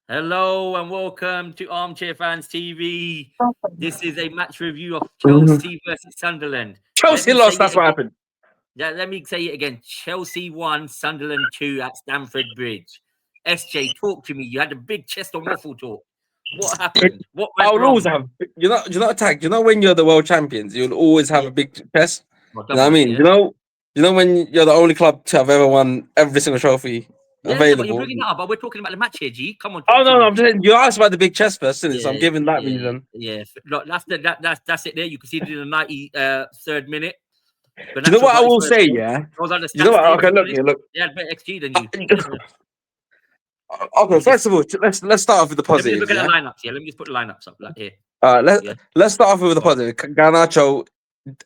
Hello and welcome to Armchair Fans TV. This is a match review of Mhm. Chelsea versus Sunderland. Let Chelsea me say lost. it That's what again. happened. Yeah, let me say it again. Chelsea 1, Sunderland 2 at Stamford Bridge. SJ, talk to me. You had a big chest and waffle talk. What happened? What went I'll always wrong? have. Attack. When you're the world champions, you'll always have Yeah, a big chest. well, You know double what I that, mean? yeah. When you're the only club to have ever won every single trophy Yeah, but you're available. bringing it up. But we're talking about the match here, G. Come on, Oh talk to no, no, me. I'm just saying, you asked about the big chest first, didn't it? So I'm Yeah, giving that yeah, reason. yeah. Look, that's it there. You conceded in the 93rd minute. Do you know Ganacho what I got his will first say? goal. Yeah. I was on the You know stats what? there, to Okay, be look, honest. here, look. They had better XG than Uh, you. Okay, You just first of all, let's start off with the let me just look positives. at the Yeah. lineups here. Let me just put the lineups up like here. Let Yeah. let's start off with the Go on. positive. Garnacho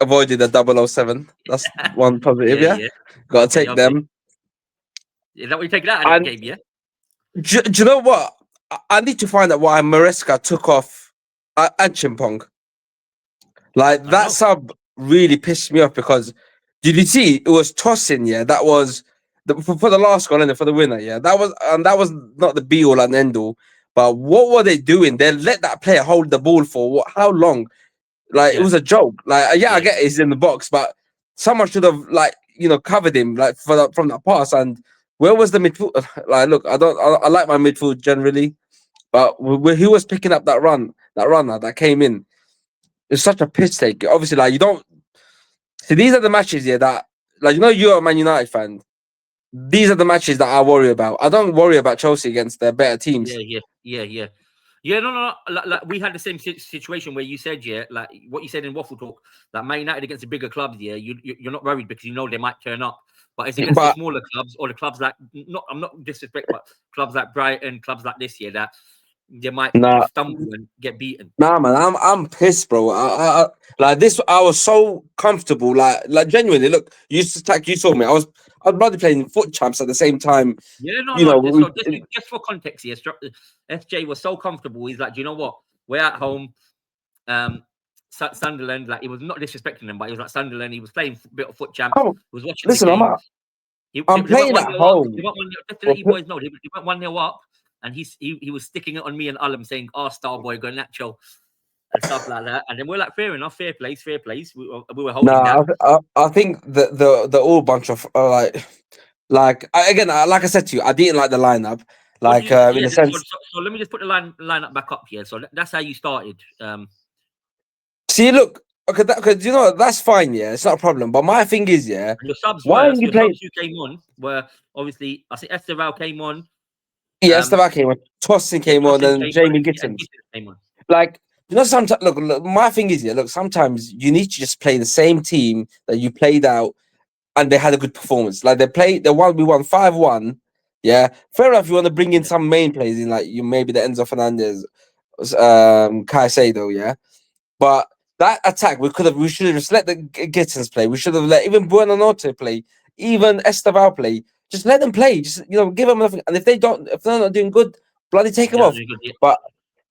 avoided the 007. That's one positive. Yeah, Yeah. yeah. Got to Okay, take okay. them. Is that what you take that out of that And game, yeah? do you know what? I need to find out why Maresca took off Chimpong. Like I don't that know. sub really pissed me off because did you see it was tossing? Yeah, that was for the last goal and for the winner. Yeah, that was not the be all and end all. But what were they doing? They let that player hold the ball for what? How long? Like it Yeah, was a joke. Like yeah, I yeah. get he's in the box, but someone should have covered him like from that pass. And where was the midfield? Like look, I like my midfield generally, but who was picking up that runner that came in? It's such a piss take. Obviously, like you don't see these are the matches here that you're a Man United fan. These are the matches that I worry about. I don't worry about Chelsea against their better Yeah, teams. yeah, yeah, yeah. Yeah, no, no, no. Like we had the same situation where you said, yeah, like what you said in Waffle Talk, that Man United against the bigger clubs, yeah, you're not worried because you know they might turn up. But it's against the But smaller clubs or the clubs like not I'm not disrespect, but clubs like Brighton, clubs like this year that they might nah, stumble and get beaten. nah, man, I'm pissed, bro. Like this, I was so comfortable. Like genuinely, look, you saw me. I was bloody playing foot champs at the same time. Yeah, no, You no. know, So just for context here, SJ was so comfortable. He's like, do you know what? We're at home. Um, Sunderland, like he was not disrespecting them, but he was like Sunderland. He was playing a bit of foot champs. oh, He was watching the listen, game. I'm They went playing one at nil up. They home. went one. Just to let We're you pl- boys know, they went 1-0 up, and he was sticking it on me and Ullum, saying, "Our star boy, go Nacho," and stuff like that. And then we're like, "Fair enough, fair place, fair place." We were holding Nah, that. I think the all bunch of like I said to you, I didn't like the lineup. What do Like you? in Yeah. a So, sense, so, so let me just put the line up back up here. So that's how you started. see, look, okay, okay, you know what, that's fine, yeah, it's not a problem. But my thing is, yeah, And why are you your playing? subs who came on were obviously I think Esteval came on. Yeah, Um, Esteban came on, Tossin yeah, came on, Tosin and came on, Jamie and Gittins. Gittins came on. Like sometimes look, my thing is, yeah, look, sometimes you need to just play the same team that you played out, and they had a good performance. Like we won 5-1. Yeah, fair enough. You want to bring in Yeah, some main players in, like you maybe the Enzo Fernandez, Caicedo, yeah. But that attack, we should have just let the Gittins play. We should have let even Buonanotte play, even Esteval play. Just let them play. Just give them nothing. And if they're not doing good, bloody take them they're not off. doing good. Yeah.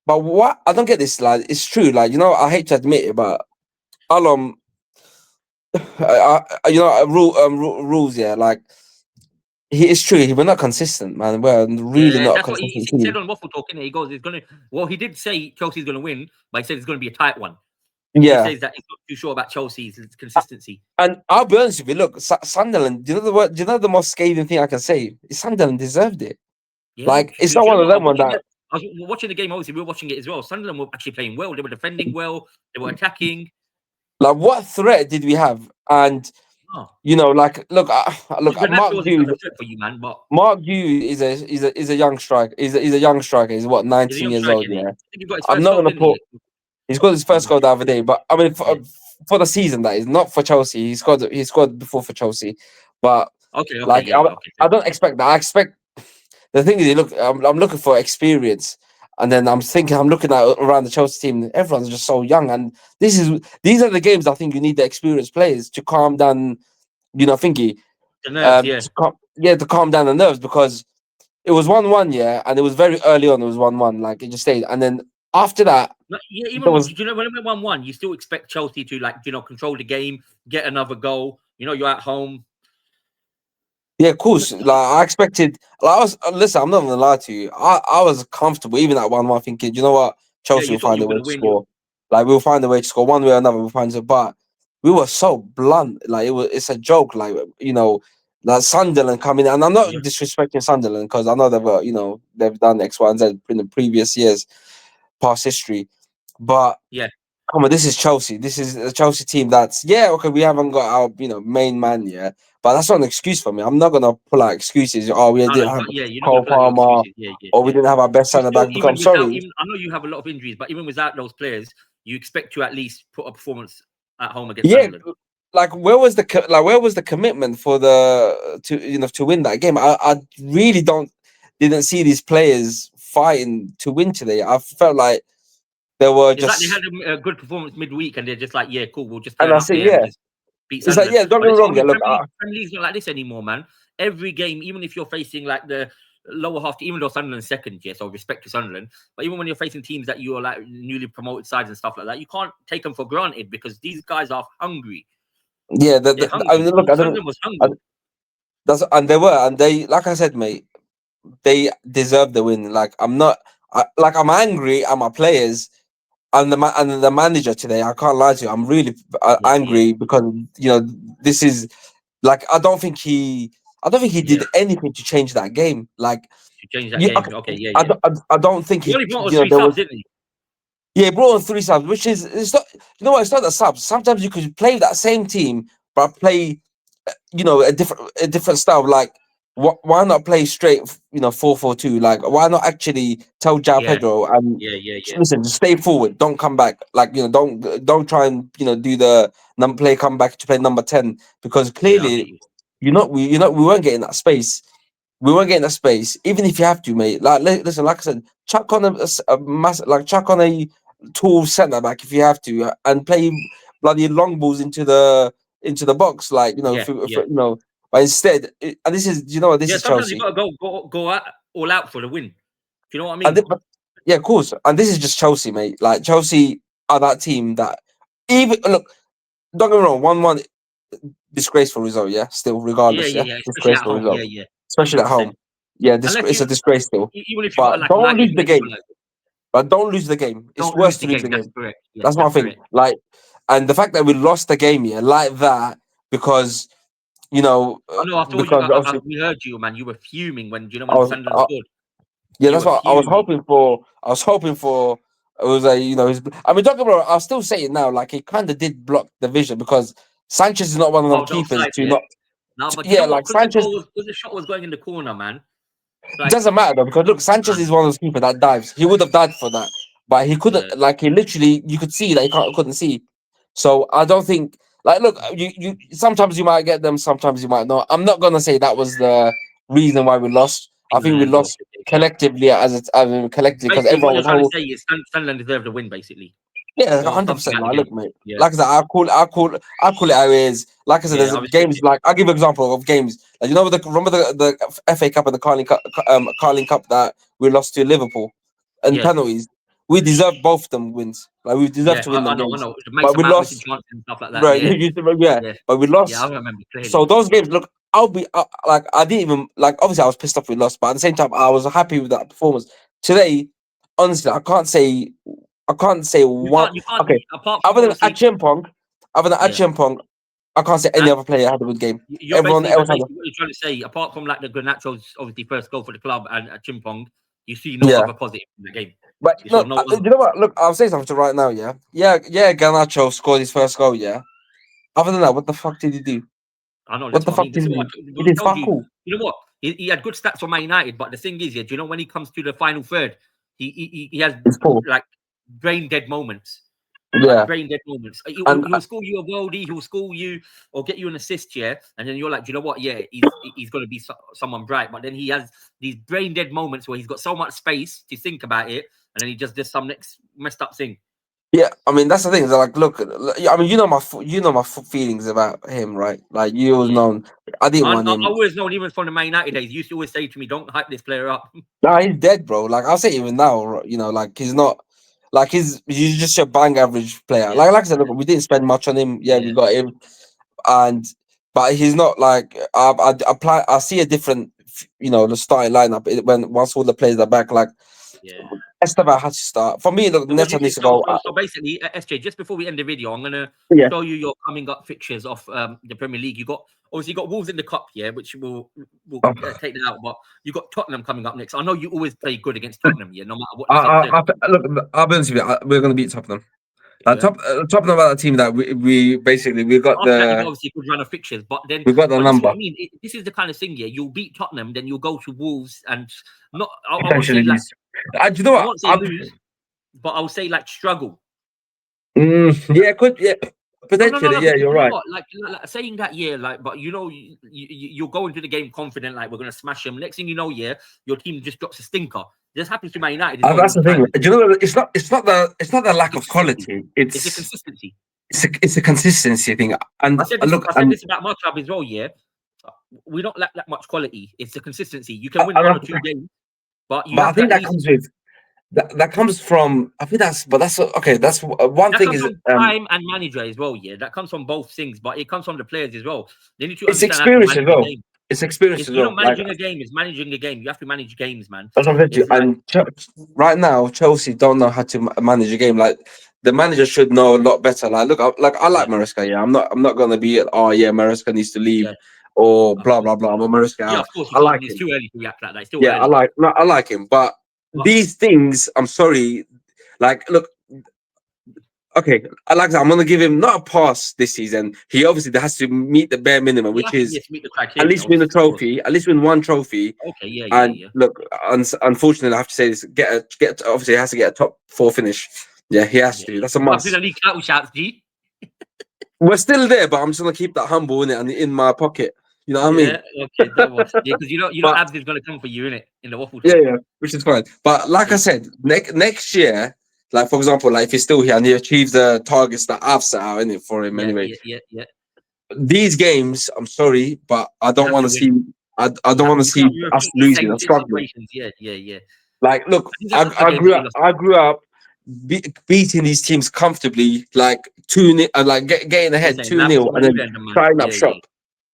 But what I don't get this, like it's true. Like I hate to admit it, but Alom, rules. Yeah, like he is true. We're not consistent, man. We're really Yeah, not a that's what consistent he said team. on Waffle Talk. Innit? He goes, "It's gonna." Well, he did say Chelsea's gonna win, but he said it's gonna be a tight one. He Yeah. says that he's not too sure about Chelsea's consistency. And I'll be honest with you. Look, Sunderland. Do you know the word? Do you know the most scathing thing I can say? Is Sunderland deserved it. Yeah, Like it's do not you one know of what? them one that. I was watching the game. Obviously, we were watching it as well. Sunderland were actually playing well. They were defending well. They were attacking. Like what threat did we have? And Oh, look, look, Ganacho wasn't such a threat for you, man. But Mark Yu is a young striker. He's a young striker. He's what he's a 19 young years striker, old. isn't he? Yeah, I think he got his I'm first not goal, gonna didn't he? put. He scored his first goal the other day, but I mean Yeah. for the season that is not for Chelsea. He scored before for Chelsea, but Okay. Okay. like Yeah. Yeah. Okay. I don't expect that. I expect the thing is, look, I'm looking for experience, and then I'm looking at around the Chelsea team. Everyone's just so young, and these are the games I think you need the experienced players to calm down. Thingy, The nerves. Yeah. to calm down the nerves because it was 1-1, yeah, and it was very early on. It was 1-1, like it just stayed, and then after that, No, yeah, there even was do you know when we 1-1, you still expect Chelsea to control the game, get another goal. You know, you're at home. Yeah, of course. Like I expected. Like I was. Listen, I'm not gonna lie to you. I was comfortable even at 1-1, thinking, you know what, Yeah, Chelsea you will thought find you a were way gonna to win. You score. Like we'll find a way to score one way or another. We'll find it. But we were so blunt. Like it's a joke. Like that Sunderland coming, and I'm not yeah, disrespecting Sunderland because I know they've done X, Y, and Z in the previous years, past history. But yeah. come on, this is Chelsea. This is a Chelsea team that's, yeah, okay, we haven't got our main man yet, but that's not an excuse for me. I'm not gonna pull out excuses. Oh, we No, no, didn't you have can't. Yeah, you're not gonna Cole pull out your Palmer, excuses. Yeah, yeah, or we yeah. didn't have our best You centre back. still, Because I'm even without, sorry, even I know you have a lot of injuries, but even without those players, you expect to at least put a performance at home against yeah, Sunderland. like where was the commitment for the to win that game? I really didn't see these players fighting to win today. I felt like they were It's like they just, had a good performance midweek, and they're just like, yeah, cool, we'll just and turn I up said, here and yeah, just beat it's like, Sunderland. yeah, don't But get me this, I wrong, yeah, mean, look, Premier League's not like this anymore, man. Every game, even if you're facing like the lower half, even though Sunderland's second, yeah, so respect to Sunderland, but even when you're facing teams that you're like newly promoted sides and stuff like that, you can't take them for granted because these guys are hungry. yeah, They're I hungry. mean, look, I don't. Sunderland was hungry. That's and they were, and they, like I said, mate, they deserve the win. Like I'm angry at my players and the manager today. I can't lie to you. I'm really Yeah, yeah, angry because this is like I don't think he yeah. did anything to change that game. Like To change that you, game. Okay, yeah, I yeah. don't I don't think He only brought us you know three there subs, was. didn't he? Yeah, he brought on three subs, which is, it's not, it's not the subs. Sometimes you could play that same team, but play a different style. Like why not play straight 4-4-2? Like why not actually tell Jao Yeah, Pedro and yeah, yeah, yeah. listen, just stay forward, don't come back. Like don't try and do the number play, come back to play number 10, because Yeah, I'll get clearly you. we weren't getting that space. We weren't getting that space, even if you have to, mate. Like listen, like I said, chuck on chuck on a tall centre back if you have to, and play bloody long balls into the box, like Yeah, yeah. But instead, and this is, you know what, this Yeah, is sometimes you Chelsea. gotta go out, all out for the win. Do you know what I And mean? but yeah, of course, and this is just Chelsea, mate. Like Chelsea are that team that, even look, don't get me wrong, 1-1, disgraceful result, yeah. Still, Yeah, regardless, yeah, yeah, yeah. Especially at disgraceful home. Yeah, result, yeah. especially at 100%. home. Yeah, Unless it's you, a disgrace still. even if you got But like don't lose the United or game. like, But don't lose the game. It's don't worse lose to the lose the game. That's game. correct. Yeah, That's one that's thing. correct. Like, and the fact that we lost the game here like that, because I know. I told you. because obviously We heard you, man. You were fuming when I when was Sunderland scored. yeah, You that's were what I was fuming. hoping for. I was hoping for. It was I mean, don't get me wrong, I'll still say it now. Like he kind of did block the vision, because Sanchez is not one of them Oh, the keepers offside. to Yeah. not. No, but you Yeah, know what? like Because Sanchez. the shot was going in the corner, man. It Like, doesn't matter though, because look, Sanchez man. is one of those people that dives. He would have died for that, but he couldn't. Yeah. Like he literally, you could see that couldn't see. So I don't think. Like, look, you sometimes you might get them, sometimes you might not. I'm not gonna say that was the reason why we lost. I think we England or lost collectively collectively because basically what everyone you're was trying to whole. say is Sunderland deserved the win, basically, Yeah, or hundred something percent. out of Like, the game. look, mate. Yeah. Like I said, I call it how it is. Like I said, Yeah, there's I respect games it. like I'll give you an example of games. Like remember the FA Cup and the Carling Cup that we lost to Liverpool and Yeah. penalties. We deserved both of them wins. Like we deserved Yeah, to win them I games, know. To make but we some out missing lost. chances and stuff like that. Right? Yeah, Yeah, yeah, but we yeah. I lost. remember So clearly. those games, look, I'll be like I didn't even like. Obviously, I was pissed off we lost, but at the same time, I was happy with that performance today. Honestly, I can't say You one. can't. You can't. Okay, Apart from other than obviously, Achimpong, yeah. I can't say any And other player had a good game. you're Everyone basically, else had a what you're trying to say. Apart from like the Garnacho's obviously first goal for the club and Chimpong, you see no yeah. other positive in the game. But You saw no, no other. you know what? Look, I'll say something to right now. Yeah. Garnacho scored his first goal. Yeah. Other than that, what the fuck did he do? I know What that's the what I fuck mean. did This he is what do? He I did told fuck you. all. You know what? He had good stats for Man United, but the thing is, yeah, do you know when he comes to the final third, he has He's poor. like brain dead moments. Like Yeah. brain dead moments. And He'll score you a worldie, he'll score you or get you an assist, yeah. And then you're like, do you know what? Yeah, he's going to be someone bright. But then he has these brain dead moments where he's got so much space to think about it, and then he just does some next messed up thing. yeah, I mean that's the thing. Is like, look, I mean, my feelings about him, right? Like you always Yeah. known, I didn't want I him. always known, even from the Man United days, you used to always say to me, don't hype this player up. Nah, he's dead, bro. Like I'll say even now, like he's not, like he's just a bang average player. Yeah. Like I said, look, we didn't spend much on him. Yeah, we Yeah. got him, and but he's not like I see a different, the starting lineup when once all the players are back. Like Yeah. Esteban has to start. For me, look, So what do Neto you needs think? to go. So basically, SJ, just before we end the video, I'm gonna Yeah. show you your coming up fixtures of the Premier League. You got obviously you got Wolves in the cup, yeah, which will take that out. But you got Tottenham coming up next. I know you always play good against Tottenham, yeah, no matter what the circumstances. Look, I'll be honest with you. We're going to beat Tottenham. Like Yeah. Tottenham about the team that we basically we got After that, you got the obviously a good run of fixtures, but then we got the this is what number. I mean. This is the kind of thing, yeah. You'll beat Tottenham, then you'll go to Wolves, and not. I won't say Potentially like lose. Do you know I what? won't say lose, but I'll say like struggle. Yeah, potentially. No. Yeah, Because you're you know right. what? Like saying that, yeah, like, but you'll go into the game confident, like we're gonna smash them. Next thing you know, yeah, your team just drops a stinker. This happens to Man United as well That's all the the thing. time. Do you know what? It's not the lack of Consistency. quality. It's the consistency. It's a consistency thing. And I said this about my club as well. Yeah, we don't lack that much quality. It's the consistency. You can win one or two games, but you I have to think at that least. comes with that comes from. I think that's okay. That's one That thing comes is from time and manager as well. Yeah, that comes from both things, but it comes from the players as well. They need to it's understand how to experience as manage the well. game. It's experience as You're well. not Like managing a game; it's managing a game. You have to manage games, man. that's what I'm saying to you. It's like And right now, Chelsea don't know how to manage a game. Like the manager should know a lot better. Like look, I like yeah, Maresca. Yeah, I'm not gonna be. Oh yeah, Maresca needs to leave yeah, or of blah course. blah blah. But Maresca Yeah, out. of course you I can't. like It's him. too early to react like that. It's still Yeah, early. I like him. But But these things, I'm sorry. Like look, okay, I like that. I'm gonna give him not a pass this season. He obviously has to meet the bare minimum, you which have to is yes, meet the at criteria, least win a obviously, of course. trophy, at least win one trophy. Okay, yeah, yeah, And yeah. look, unfortunately, I have to say this: obviously, he has to get a top 4 finish. Yeah, he has Yeah. to. That's a Come to the must. league title shouts, G. We're still there, but I'm just gonna keep that humble in it and in my pocket. You know what I mean? Yeah, okay, that was yeah, because But Abs is gonna come for you, innit? In the waffle yeah, talk. yeah, which is fine. But like I Yeah, said, next year, like for example, like if he's still here and he achieves the targets that I've set out in it for him yeah, anyway, yeah, yeah, yeah. these games, I'm sorry, but I You don't have want to to see. win. I don't want to You see cannot us repeat the losing same and struggling. situations. Yeah, yeah, yeah. Like, look, I think I, that's why I they've grew already up. lost. I grew up beating these teams comfortably, like 2-0, and like getting You're ahead saying two Mavs, 0 and then Sunderland, man. tying up Yeah, yeah, shop.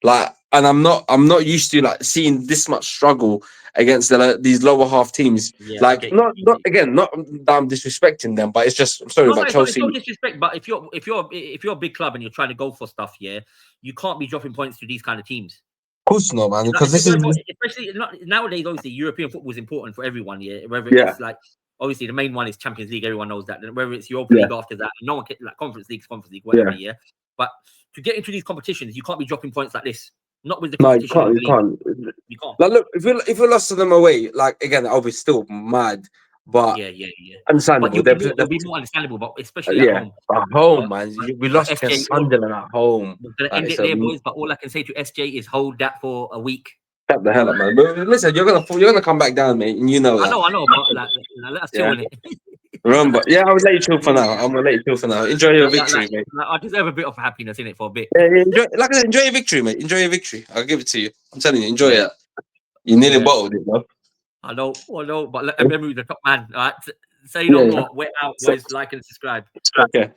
Like, and I'm not used to like seeing this much struggle against these lower half teams. yeah. I Like, get you. not again, not that I'm disrespecting them, but it's just I'm sorry No, no, about it's Chelsea. no disrespect. But if you're a big club and you're trying to go for stuff, yeah, you can't be dropping points to these kind of teams. Of course not, man, Like, because if you're this is going for, especially not, nowadays, obviously European football is important for everyone. Yeah, whether yeah, it's like obviously the main one is Champions League, everyone knows that. Then whether it's Europa yeah, League after that, no one can, like Conference League, yeah. whatever. Yeah, but to get into these competitions, you can't be dropping points like this. Not with the No, you competition in can't. the You league. can't. You can't. Like, look, if we lost to them away, like again, I'll be still mad, but Yeah, yeah, yeah. But understandable. you'll be more understandable, but especially at Yeah, home. at But, home, man. but, We but lost SJ, against Sunderland at home. we're gonna end It's it there, boys. But all I can say to SJ is hold that for a week. shut the hell up, man. But listen, you're gonna come back down, mate, and you know that. I know, but let us chill Yeah. in it. Remember, yeah, I'll let you chill for now. I'm gonna let you chill for now. Enjoy your victory, mate. I deserve a bit of happiness in it for a bit. Yeah, enjoy, like I said, enjoy your victory, mate. Enjoy your victory. I'll give it to you. I'm telling you, enjoy Yeah, it. You nearly yeah. bottled it, bro. I know. But let me the top man. All right, say no Yeah, yeah. more. We're out, So, boys. Like and subscribe. okay.